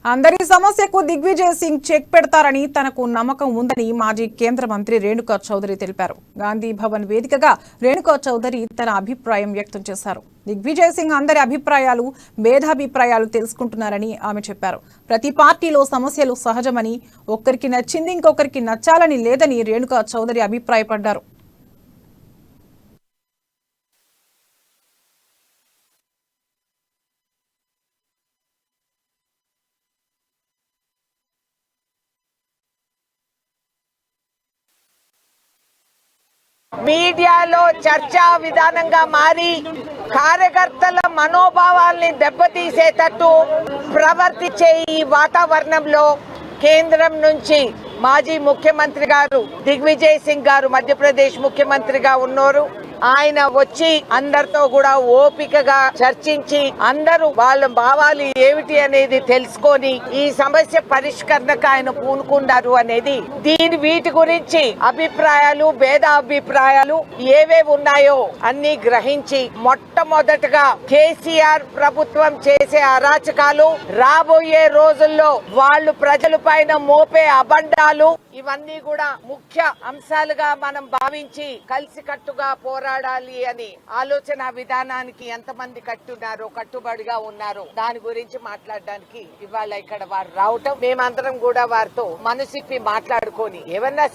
అందరి సమస్యకు దిగ్విజయ్ సింగ్ చెక్ పెడతారని తనకు నమ్మకం ఉందని మాజీ కేంద్ర మంత్రి రేణుకా చౌదరి తెలిపారు. గాంధీ భవన్ వేదికగా రేణుకా చౌదరి తన అభిప్రాయం వ్యక్తం చేశారు. దిగ్విజయ్ సింగ్ అందరి అభిప్రాయాలు, భేదాభిప్రాయాలు తెలుసుకుంటున్నారని ఆమె చెప్పారు. ప్రతి పార్టీలో సమస్యలు సహజమని, ఒక్కరికి నచ్చింది ఇంకొకరికి నచ్చాలని లేదని రేణుకా చౌదరి అభిప్రాయపడ్డారు. మీడియాలో చర్చా విధానంగా మారి కార్యకర్తల మనోభావాల్ని దెబ్బతీసేటట్టు ప్రవర్తించే ఈ వాతావరణంలో కేంద్రం నుంచి మాజీ ముఖ్యమంత్రి గారు దిగ్విజయ్ సింగ్ గారు మధ్యప్రదేశ్ ముఖ్యమంత్రిగా ఉన్నారు. ఆయన వచ్చి అందరితో కూడా ఓపికగా చర్చించి అందరూ వాళ్ళ భావాలు ఏమిటి అనేది తెలుసుకొని ఈ సమస్య పరిష్కరణకు ఆయన పూనుకున్నారు అనేది వీటి గురించి అభిప్రాయాలు, భేదాభిప్రాయాలు ఏవేవి ఉన్నాయో అన్ని గ్రహించి మొట్టమొదటగా కేసీఆర్ ప్రభుత్వం చేసే అరాచకాలు, రాబోయే రోజుల్లో వాళ్ళు ప్రజల పైన మోపే అబండాలు ఇవన్నీ కూడా ముఖ్య అంశాలుగా మనం భావించి కలిసికట్టుగా పోరాడాలి అని ఆలోచన విధానానికి ఎంతమంది కట్టుబడిగా ఉన్నారో దాని గురించి మాట్లాడడానికి ఇవాళ ఇక్కడ వారు రావటం, మేమందరం కూడా వారితో మనసిప్పి మాట్లాడుకొని ఏమన్నా